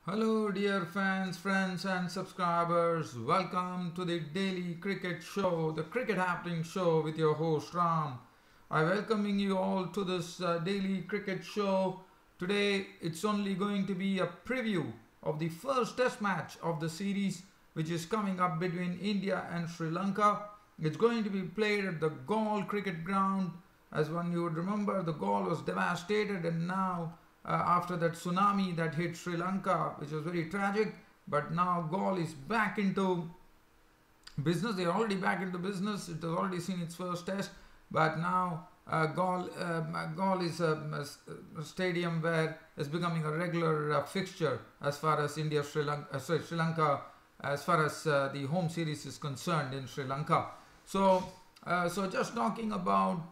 Hello dear fans, friends and subscribers. Welcome to the daily cricket show, the cricket happening show with your host Ram. I welcoming you all to this daily cricket show. Today it's only going to be a preview of the first test match of the series which is coming up between India and Sri Lanka. It's going to be played at the Galle cricket ground. As one you would remember, the Galle was devastated, and now after that tsunami that hit Sri Lanka, which was very tragic, but now Galle is back into business. They are already back into business. It has already seen its first test, but now Galle is a stadium where it's becoming a regular fixture as far as Sri Lanka, as far as the home series is concerned in Sri Lanka. So just talking about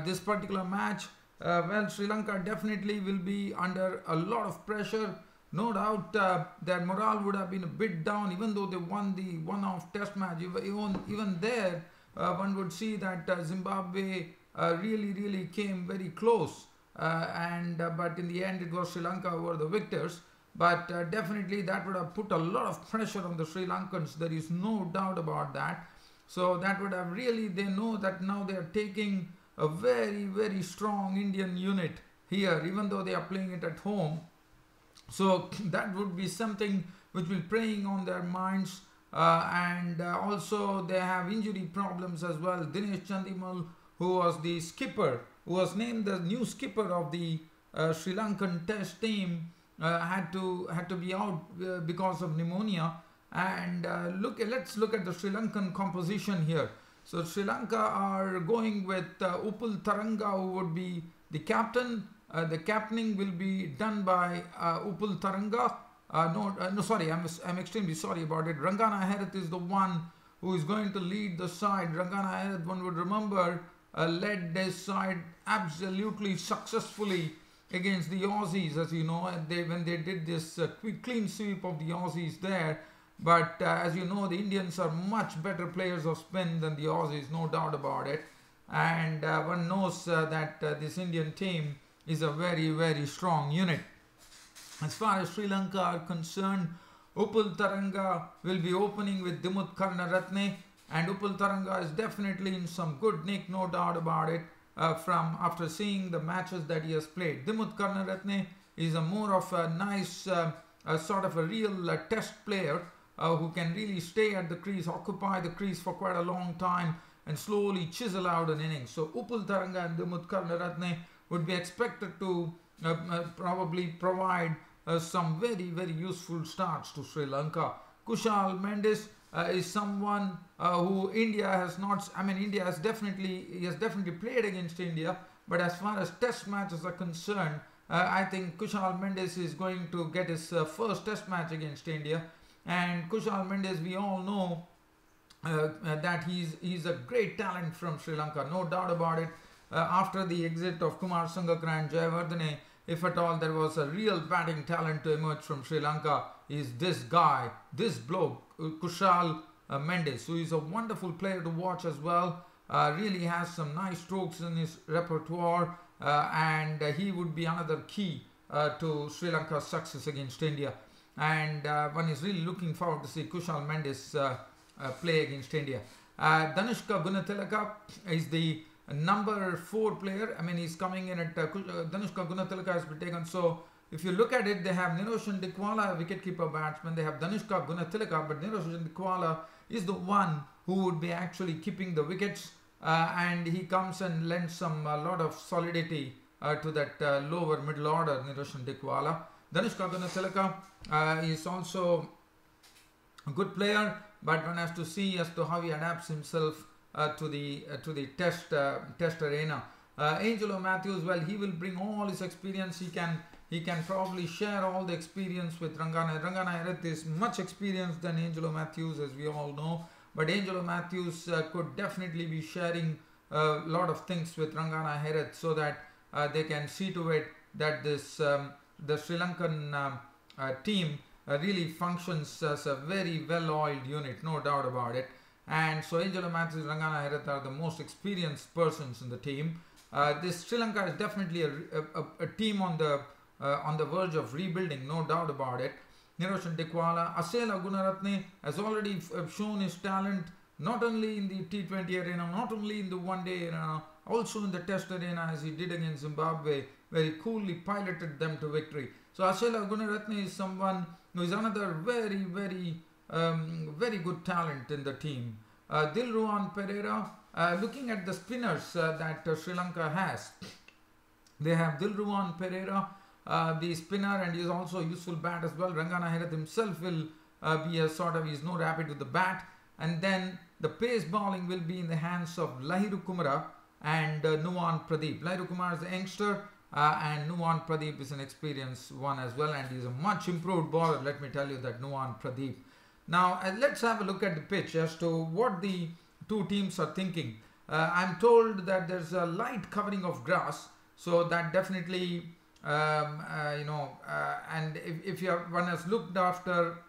this particular match. Well, Sri Lanka definitely will be under a lot of pressure. No doubt their morale would have been a bit down, even though they won the one-off test match. Even there, one would see that Zimbabwe really came very close. But in the end, it was Sri Lanka who were the victors. But definitely that would have put a lot of pressure on the Sri Lankans. There is no doubt about that. So that would have really, they know that now they are taking a very strong Indian unit here, even though they are playing it at home. So that would be something which will preying on their minds, and also they have injury problems as well. Dinesh Chandimal, who was the skipper, who was named the new skipper of the Sri Lankan test team, had to be out because of pneumonia. And let's look at the Sri Lankan composition here. So Sri Lanka are going with Upul Taranga, who would be the captain. The captaining will be done by Upul Taranga. Sorry, I'm extremely sorry about it. Rangana Herath is the one who is going to lead the side. Rangana Herath, one would remember, led this side absolutely successfully against the Aussies, as you know, when they did this quick clean sweep of the Aussies there. But as you know, the Indians are much better players of spin than the Aussies, no doubt about it. And one knows that this Indian team is a very strong unit. As far as Sri Lanka are concerned, Upul Taranga will be opening with Dimuth Karnaratne. And Upul Taranga is definitely in some good nick, no doubt about it, from after seeing the matches that he has played. Dimuth Karnaratne is a more of a nice, sort of a real test player, who can really stay at the crease, occupy the crease for quite a long time and slowly chisel out an innings. So Upul Taranga and Dimuth Karnaratne would be expected to probably provide some very useful starts to Sri Lanka. Kushal Mendis is someone who India has not, India has definitely played against India, but as far as test matches are concerned, I think Kushal Mendis is going to get his first test match against India. And Kushal Mendis, we all know that he's a great talent from Sri Lanka, no doubt about it. After the exit of Kumar Sangakkara and Jayawardene, if at all there was a real batting talent to emerge from Sri Lanka, is this guy, this bloke, Kushal Mendis, who is a wonderful player to watch as well. Really has some nice strokes in his repertoire, and he would be another key to Sri Lanka's success against India. And one is really looking forward to see Kushal Mendis play against India. Danushka Gunatilaka is the number 4 player. He's coming in at Danushka Gunatilaka has been taken. So if you look at it, they have Niroshan Dikwala, wicketkeeper batsman. They have Danushka Gunatilaka, but Niroshan Dikwala is the one who would be actually keeping the wickets, and he comes and lends a lot of solidity to that lower middle order, Niroshan Dikwala. Danushka Gunatilaka is also a good player, but one has to see as to how he adapts himself to the test arena. Angelo Matthews, well, he will bring all his experience. He can probably share all the experience with Rangana. Rangana Herath is much experienced than Angelo Matthews, as we all know. But Angelo Matthews could definitely be sharing a lot of things with Rangana Herath, so that they can see to it that this the Sri Lankan team really functions as a very well-oiled unit, no doubt about it. And so Angelo Matthews and Rangana Herath are the most experienced persons in the team. This Sri Lanka is definitely a team on the on the verge of rebuilding, no doubt about it. Niroshan Dikwala, Asela Gunaratne has already shown his talent not only in the T20 arena, not only in the one-day arena, also in the test arena as he did against Zimbabwe, where he coolly piloted them to victory. So Asela Gunaratne is someone who is another very good talent in the team. Dilruwan Pereira, looking at the spinners that Sri Lanka has, they have Dilruwan Pereira, the spinner, and he is also a useful bat as well. Rangana Herath himself will be a sort of, he is no rapid with the bat. And then the pace bowling will be in the hands of Lahiru Kumara and Nuwan Pradeep. Lahiru Kumara is a youngster and Nuwan Pradeep is an experienced one as well, and he is a much improved bowler, let me tell you that, Nuwan Pradeep. Now let's have a look at the pitch as to what the two teams are thinking. I'm told that there's a light covering of grass, so that definitely and if one has looked after,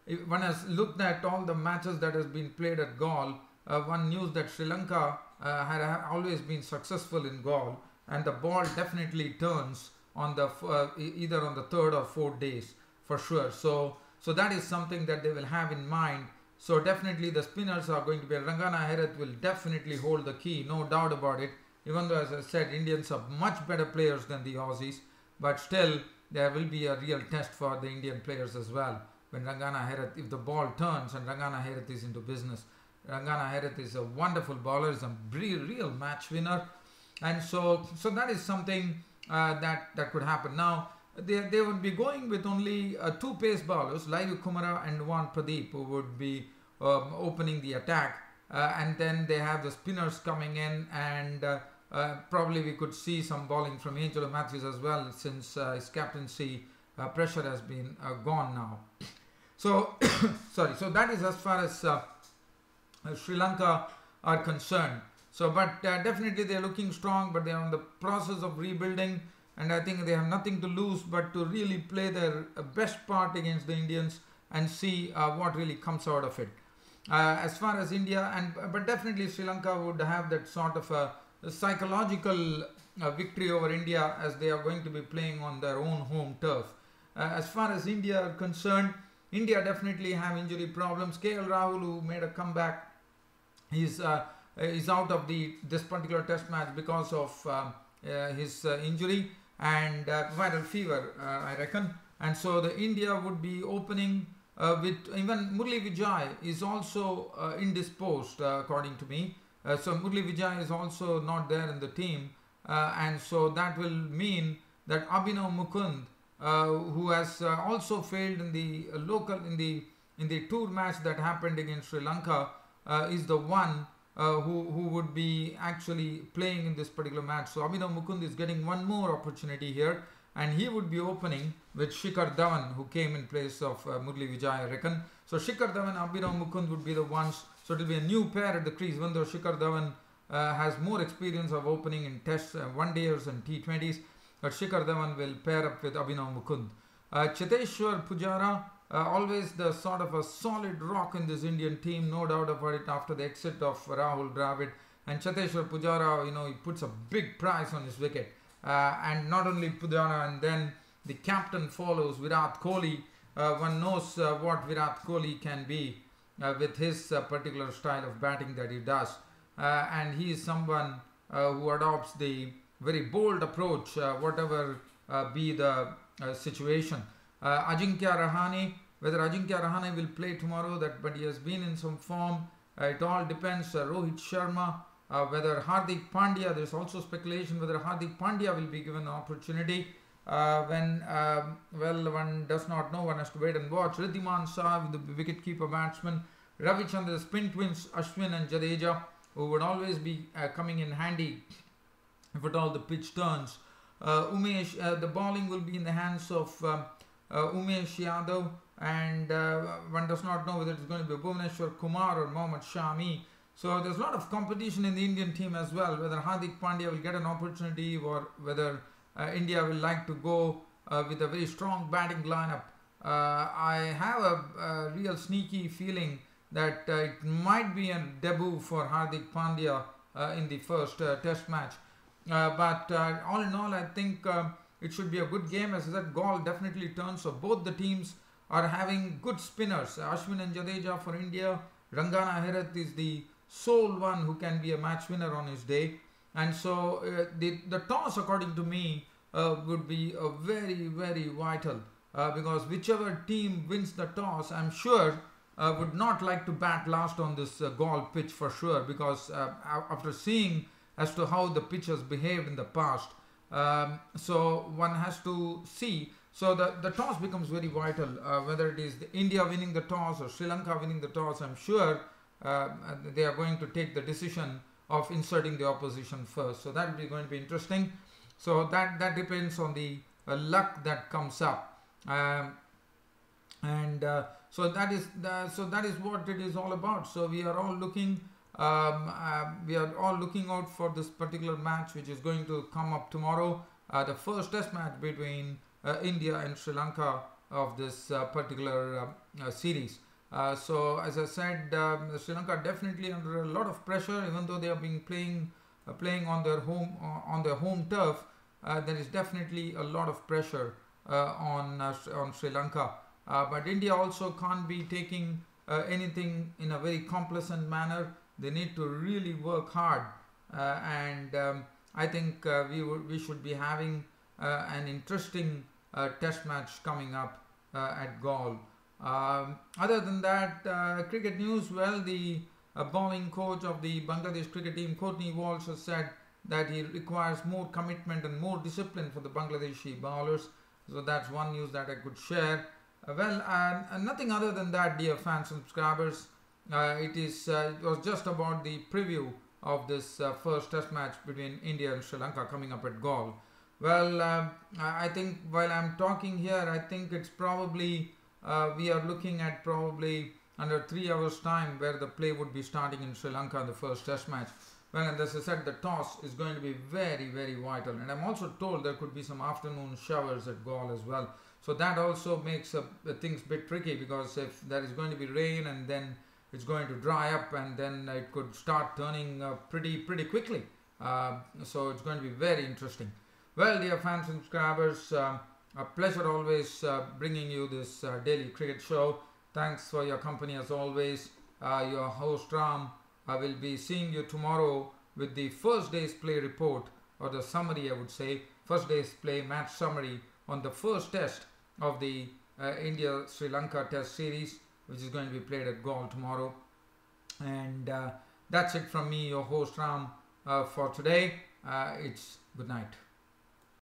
if one has looked at all the matches that has been played at Galle, one knows that Sri Lanka had always been successful in Galle, and the ball definitely turns on the either on the third or fourth days for sure. So that is something that they will have in mind. So definitely the spinners are going to be, Rangana Herath will definitely hold the key, no doubt about it. Even though, as I said, Indians are much better players than the Aussies, but still there will be a real test for the Indian players as well. When Rangana Herath, if the ball turns and Rangana Herath is into business. Rangana Herath is a wonderful bowler, is a real match winner, and so that is something that could happen. Now they would be going with only two pace bowlers, Lahiru Kumara and Nuwan Pradeep, who would be opening the attack, and then they have the spinners coming in, and probably we could see some bowling from Angelo Matthews as well, since his captaincy pressure has been gone now. So sorry, so that is as far as Sri Lanka are concerned. So but definitely they are looking strong, but they are in the process of rebuilding, and I think they have nothing to lose but to really play their best part against the Indians and see what really comes out of it. As far as India, but definitely Sri Lanka would have that sort of a psychological victory over India, as they are going to be playing on their own home turf. As far as India are concerned, India definitely have injury problems. KL Rahul, who made a comeback, is out of this particular test match because of his injury and viral fever, I reckon. And so the India would be opening with even Murli Vijay is also indisposed, according to me. So Murli Vijay is also not there in the team, and so that will mean that Abhinav Mukund, who has also failed in the in the tour match that happened against Sri Lanka, is the one who would be actually playing in this particular match. So Abhinav Mukund is getting one more opportunity here, and he would be opening with Shikhar Dhawan, who came in place of Murli Vijay, I reckon. So Shikhar Dhawan and Abhinav Mukund would be the ones. So it will be a new pair at the crease, even though Shikhar Dhawan has more experience of opening in tests, one-dayers and T20s. But Shikhar Dhawan will pair up with Abhinav Mukund. Cheteshwar Pujara, always the sort of a solid rock in this Indian team, no doubt about it, after the exit of Rahul Dravid. And Cheteshwar Pujara, he puts a big price on his wicket. And not only Pujara, and then the captain follows, Virat Kohli. One knows what Virat Kohli can be with his particular style of batting that he does. And he is someone who adopts the very bold approach, whatever be the situation. Ajinkya Rahane, whether Ajinkya Rahane will play tomorrow, but he has been in some form. It all depends. Rohit Sharma, whether Hardik Pandya, there is also speculation whether Hardik Pandya will be given an opportunity. One does not know, one has to wait and watch. Riddhiman Shah, the wicket-keeper batsman. Ravichandra, spin twins, Ashwin and Jadeja, who would always be coming in handy if at all the pitch turns. Umesh, the bowling will be in the hands of Umesh Yadav, and one does not know whether it's going to be Bhuvneshwar Kumar or Mohammad Shami. So there's a lot of competition in the Indian team as well, whether Hardik Pandya will get an opportunity or whether India will like to go with a very strong batting lineup. I have a real sneaky feeling that it might be a debut for Hardik Pandya in the first test match. But all in all, I think it should be a good game. As I said, Galle definitely turns. So both the teams are having good spinners. Ashwin and Jadeja for India. Rangana Herath is the sole one who can be a match winner on his day. And so the toss, according to me, would be a very, very vital, because whichever team wins the toss, I'm sure would not like to bat last on this Galle pitch for sure, because after seeing as to how the pitch has behaved in the past, so one has to see. So the toss becomes very vital, whether it is India winning the toss or Sri Lanka winning the toss. I'm sure they are going to take the decision of inserting the opposition first. So that will be going to be interesting. So that depends on the luck that comes up, so that is what it is all about. So we are all looking out for this particular match, which is going to come up tomorrow, the first test match between India and Sri Lanka of this particular series. So as I said, Sri Lanka are definitely under a lot of pressure, even though they are being playing on their home turf. There is definitely a lot of pressure on Sri Lanka, but India also can't be taking anything in a very complacent manner. They need to really work hard, and I think we should be having an interesting test match coming up at Galle. Other than that, cricket news, well, the bowling coach of the Bangladesh cricket team, Courtney Walsh, has said that he requires more commitment and more discipline for the Bangladeshi bowlers. So that's one news that I could share. Nothing other than that, dear fans and subscribers. It was just about the preview of this first test match between India and Sri Lanka coming up at Galle. Well, I think while I'm talking here, I think it's probably we are looking at probably under 3 hours time where the play would be starting in Sri Lanka in the first test match. Well, and as I said, the toss is going to be very, very vital. And I'm also told there could be some afternoon showers at Galle as well. So that also makes things a bit tricky, because if there is going to be rain and then it's going to dry up, and then it could start turning pretty quickly. So it's going to be very interesting. Well, dear fans and subscribers, a pleasure always bringing you this daily cricket show. Thanks for your company as always. Your host Ram. I will be seeing you tomorrow with the first day's play report, or the summary, I would say, first day's play match summary on the first test of the India-Sri Lanka test series, which is going to be played at Galle tomorrow. And that's it from me, your host Ram, for today. It's good night.